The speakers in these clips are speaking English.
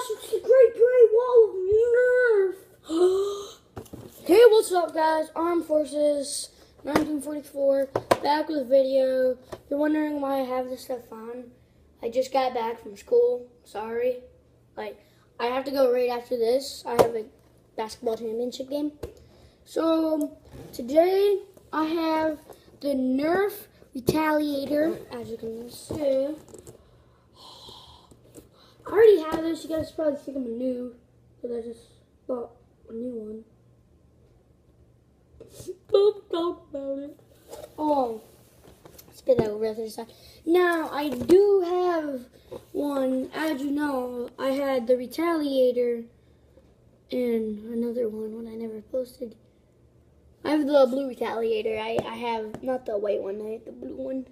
gosh, it's the Great Wall of Nerf. Hey, what's up, guys? Armed Forces 1944, back with a video. You're wondering why I have this stuff on. I just got back from school. Sorry. I have to go right after this. I have a basketball championship game. So, today I have the Nerf Retaliator, as you can see. I already have this. You guys probably think I'm new, because I just bought a new one. Don't talk about it. Oh, spit that over the other side. Now, I do have one. As you know, I had the Retaliator and another one I never posted. I have the blue Retaliator. I have, not the white one, I have the blue one.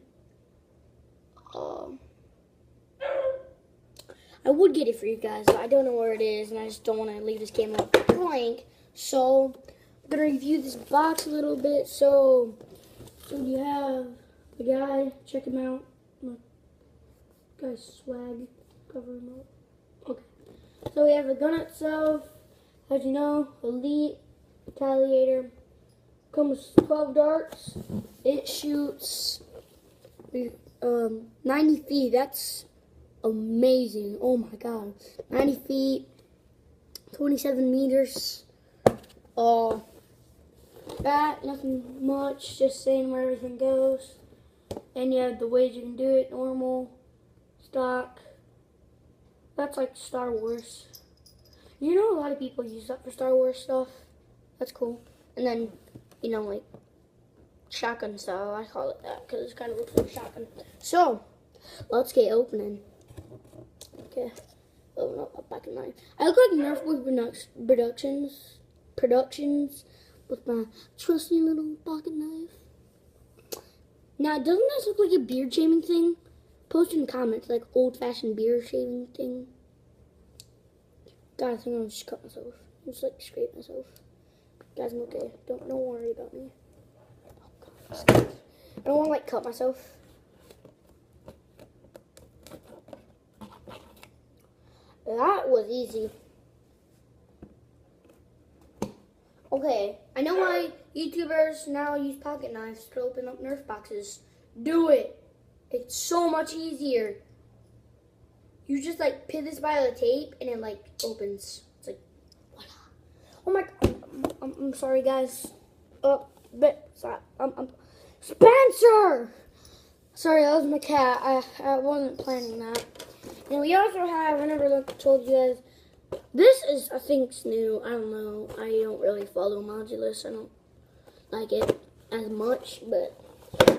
I would get it for you guys, but I don't know where it is, and I just don't want to leave this camera blank. So, I'm going to review this box a little bit. So you have the guy, check him out. Look, guy's swag, cover him up. Okay. So we have the gun itself, as you know, Elite Retaliator. Comes with 12 darts. It shoots 90 feet. That's amazing. Oh my god. 90 feet, 27 meters. That, nothing much, just saying where everything goes. And you have the ways you can do it, normal, stock. That's like Star Wars. You know, a lot of people use that for Star Wars stuff. That's cool. And then, you know, like shotgun style, I call it that because it kind of looks like a shotgun. So, let's get opening. Okay, open up a pocket knife. I look like Nerf Boy Productions with my trusty little pocket knife. Now, doesn't this look like a beard shaving thing? Post in the comments, like old-fashioned beard shaving thing. God, I think I'm just cut myself. I'm just like scrape myself. Guys, I'm okay. Don't worry about me. Oh, God. I don't want to like cut myself. That was easy. Okay, I know why YouTubers now use pocket knives to open up Nerf boxes. Do it. It's so much easier. You just like pin this by the tape and it like opens. It's like, voila. Oh my God. I'm sorry, guys. But sorry. Spencer. Sorry, that was my cat. I wasn't planning that. And we also have, I never told you guys, this is, I think it's new. I don't know. I don't really follow Modulus. I don't like it as much, but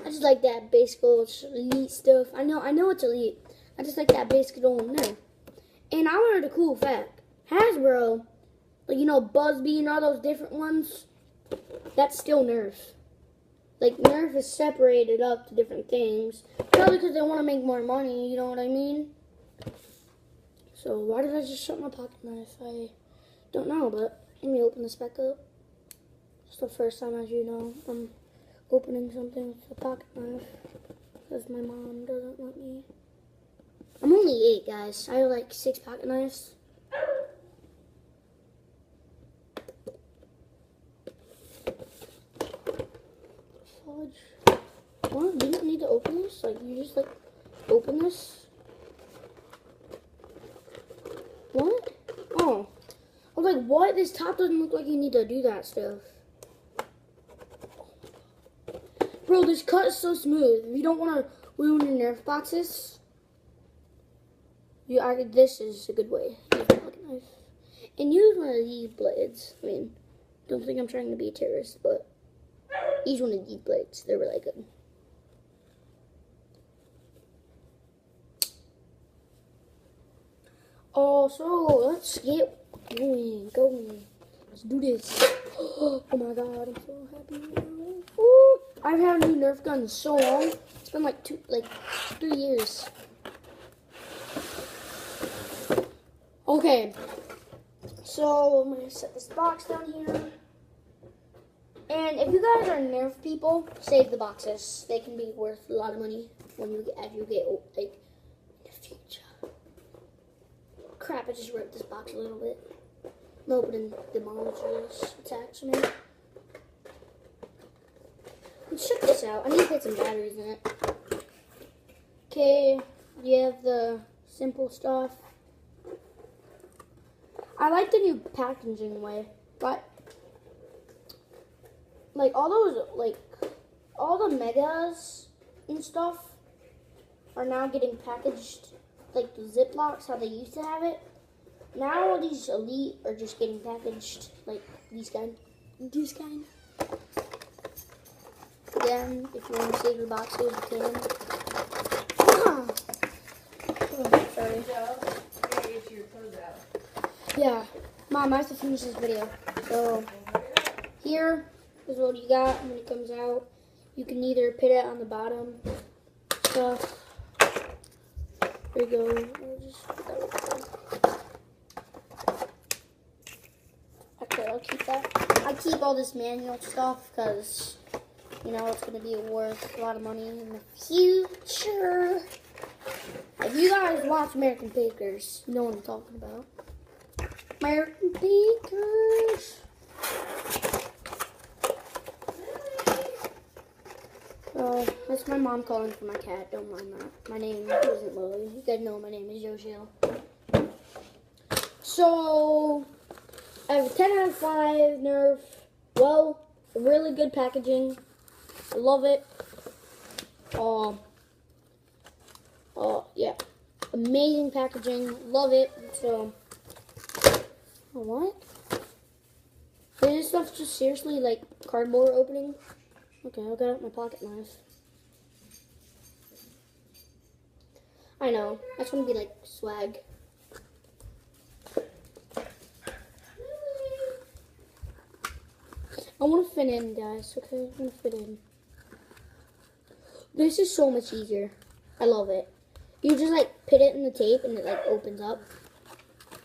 I just like that basic old elite stuff. I know it's elite. I just like that basic old Nerf. And I learned a cool fact. Hasbro, like, you know, Buzzbee and all those different ones, that's still Nerf. Like, Nerf is separated up to different things. Probably because they want to make more money, you know what I mean? So, why did I just shut my pocket knife? I don't know, but let me open this back up. It's the first time, as you know, I'm opening something with a pocket knife. Because my mom doesn't let me. I'm only 8, guys. I have like 6 pocket knives. Fudge. What? Do you need to open this? Like, you just like open this? What? Oh. I was like, what? This top doesn't look like you need to do that stuff. Bro, this cut is so smooth. If you don't want to ruin your Nerf boxes, this is a good way. Use a pocket knife. And use one of these blades. I mean, don't think I'm trying to be a terrorist, but use one of these blades. They're really good. Oh, so let's get going. Let's do this. Oh my God, I'm so happy now. Ooh, I've had a new Nerf gun so long. It's been like 3 years. Okay, so I'm gonna set this box down here. And if you guys are Nerf people, save the boxes. They can be worth a lot of money when as you get old, like in the future. Crap, I just ripped this box a little bit. I'm opening the monstrous attachment. Let's check this out. I need to put some batteries in it. Okay, you have the simple stuff. I like the new packaging way, but like all the megas and stuff are now getting packaged like the Ziplocs, how they used to have it. Now all these elite are just getting packaged like these kind. Again, if you want to save your boxes, you can. Oh, sorry. Get your clothes out. Yeah, Mom, I have to finish this video. So here is what you got when it comes out. You can either put it on the bottom stuff. There you go. I'll just put that right there. Okay, I'll keep that. I keep all this manual stuff because, you know, it's going to be worth a lot of money in the future. If you guys watch American Bakers, you know what I'm talking about. American Bakers. That's my mom calling for my cat. Don't mind that. My name isn't Lily. You guys know my name is Yoshio. So, I have a 10 out of 5 Nerf. Well, really good packaging. I love it. Yeah. Amazing packaging. Love it. So, what? Is this stuff just seriously like cardboard opening? Okay, I'll get out my pocket knife. I know. That's gonna be like swag. I want to fit in, guys. Okay, I want to fit in. This is so much easier. I love it. You just like put it in the tape and it like opens up.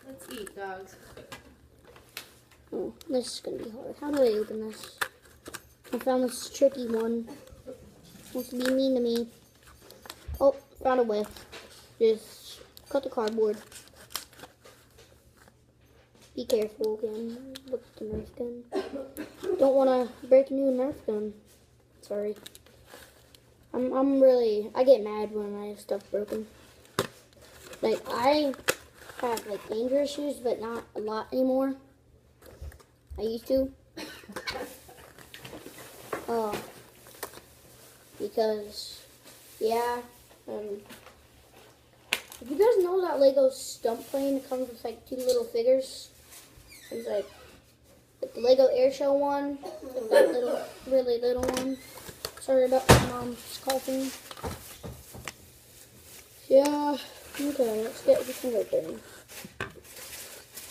Let's eat, dogs. Oh, this is gonna be hard. How do I open this? I found this tricky one. Wants to be mean to me. Oh, found a way. Just cut the cardboard. Be careful again with the Nerf gun. Don't want to break a new Nerf gun. Sorry. I get mad when I have stuff broken. Like, I have like anger issues, but not a lot anymore. I used to. Because, yeah, if you guys know that Lego stump plane, it comes with like 2 little figures. It's like the Lego Airshow one, and that little, really little one. Sorry about my mom's coughing. Yeah, okay, let's get this one open.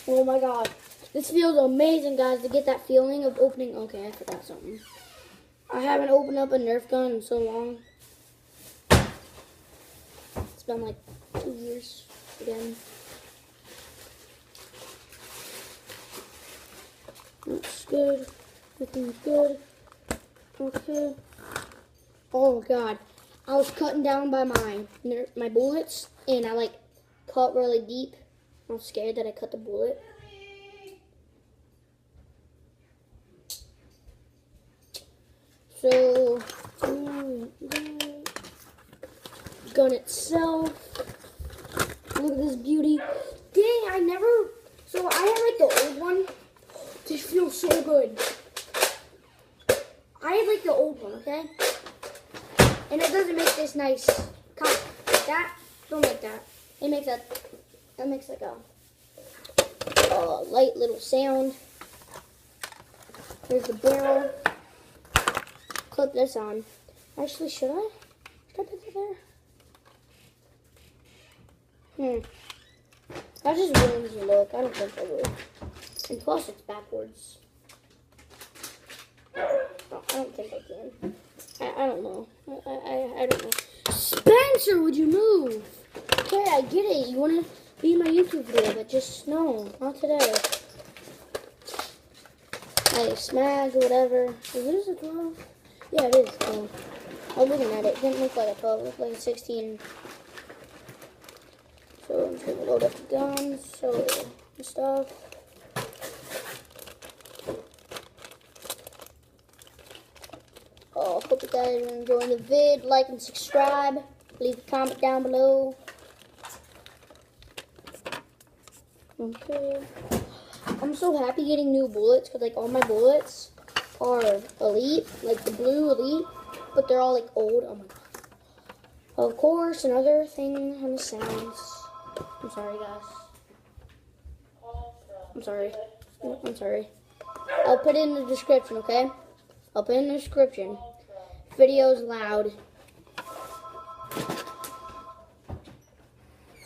Oh my god. This feels amazing, guys, to get that feeling of opening. Okay, I forgot something. I haven't opened up a Nerf gun in so long. It's been like 2 years again. That's good. Everything's good. Okay. Oh god. I was cutting down by my bullets, and I like cut really deep. I was scared that I cut the bullet. So, gun itself. Look at this beauty. Dang, so I had like the old one. This feels so good. I had like the old one, okay? And it doesn't make this nice cut. That, don't make that. It makes that makes like a light little sound. Here's the barrel. Clip this on. Actually, should I put it there? That just ruins the look. I don't think I would. And plus, it's backwards. I don't think I can. I don't know. I don't know. Spencer, would you move? Okay, I get it. You want to be in my YouTube video, but just no, not today. Like, smag or whatever. Is this a 12? Yeah, it is 12. I was looking at it. It didn't look like a 12. It looked like a 16. So I'm just Load up the guns, so and stuff. Oh, hope you guys are enjoying the vid. Like and subscribe. Leave a comment down below. Okay. I'm so happy getting new bullets because like all my bullets are elite, like the blue elite, but they're all like old. Oh my god. Of course, another thing on the sounds. I'm sorry, guys. I'm sorry. I'm sorry. I'll put it in the description, okay? I'll put it in the description. Video's loud.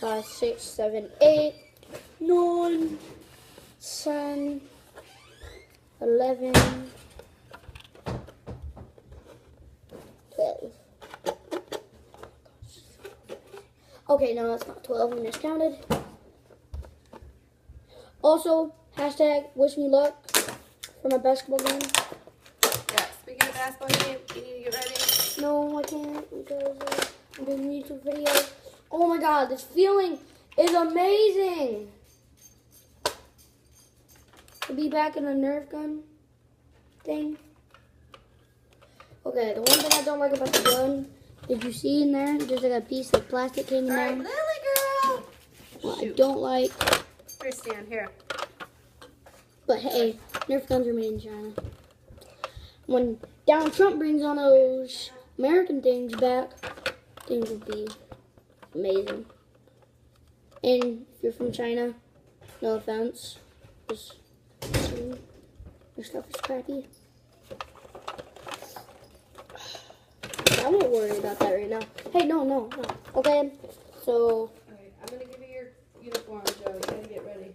5, 6, 7, 8, 9, 10, 11, 12. Okay, no, that's not 12. I miscounted. Also, hashtag wish me luck for my basketball game. Yeah, speaking of basketball game, you need to get ready. No, I can't because I'm doing a YouTube video. Oh my god, this feeling is amazing. To be back in a Nerf gun thing. Okay, the one thing I don't like about the gun, did you see in there? There's like a piece of plastic hanging Alright, down. Lily girl! What I Shoot. don't like. Here, stand here. But hey, Nerf guns are made in China. When Donald Trump brings on those American things back, things will be amazing. And if you're from China, no offense, just your stuff is crappy. I won't worry about that right now. Hey, no. Okay, so Alright, I'm gonna give you your uniform, Joe. You gotta get ready.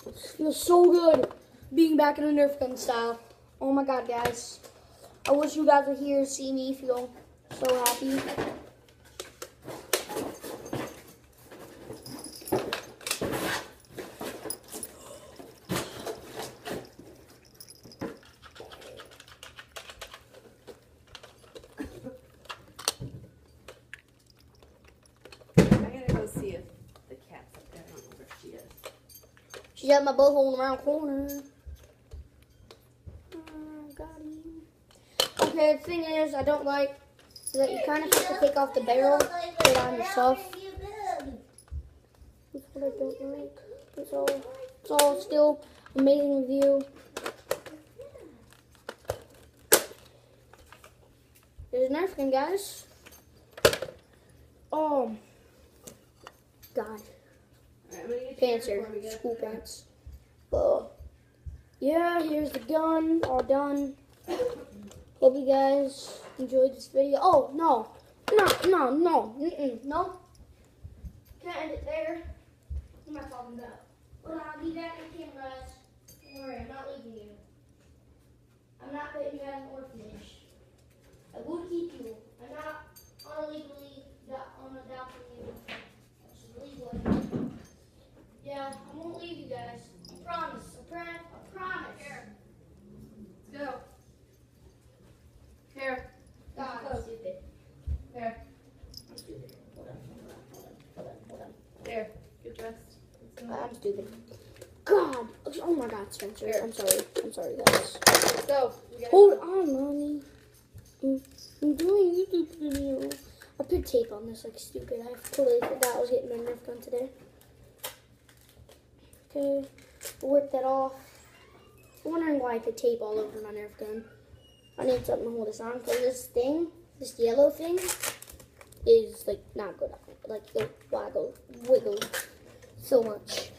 it feels so good being back in a Nerf gun style. Oh my god, guys. I wish you guys were here to see me feel so happy. I gotta go see if the cat's up there. I don't know where she is. She's at my butthole around the corner. Got him. Okay, the thing is, I don't like is that you kind of have to take off the barrel, put it on yourself. That's what I don't like. It's all still amazing review. There's an Nerf gun, guys. Oh, God. Alright, I'm gonna get Pants your are uniform. You gotta school put it on. pants. Yeah, here's the gun, all done. Hope you guys enjoyed this video. Oh, no. No. No. Can't end it there. What am I talking about? Well, I'll be back in the camera, guys. Don't worry, I'm not leaving you. I'm not putting you at an orphanage. I will keep you. I'm not illegally adopting you. Which is legal. Yeah, I won't leave you guys. I promise. I promise. Here. Let's go. Here. God, I'm stupid. Here. I'm stupid. Hold on. There. Get dressed. Let's go. I'm stupid. God. Oh my God, Spencer. Here. I'm sorry, guys. Let's go. We gotta Hold go. on, Mommy. I'm doing a YouTube video. I put tape on this like stupid. I totally forgot I was getting my Nerf gun today. Okay. We'll work that off. I'm wondering why I put tape all over my Nerf gun. I need something to hold this on because this yellow thing, is like not good on it. Like it wiggle so much.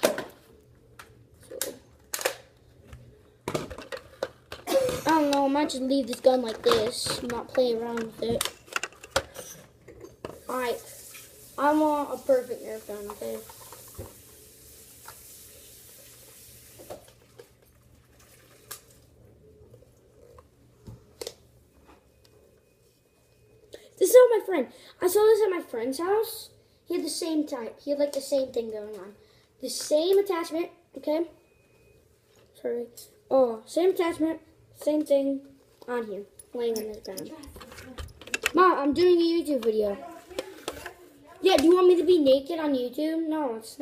So I don't know, I might just leave this gun like this, not play around with it. Alright. I want a perfect Nerf gun, okay? This is how my friend. I saw this at my friend's house. He had the same type. He had like the same thing going on. The same attachment, okay? Sorry. Oh, same attachment, same thing on here, laying on the ground. Mom, I'm doing a YouTube video. Yeah, do you want me to be naked on YouTube? No, it's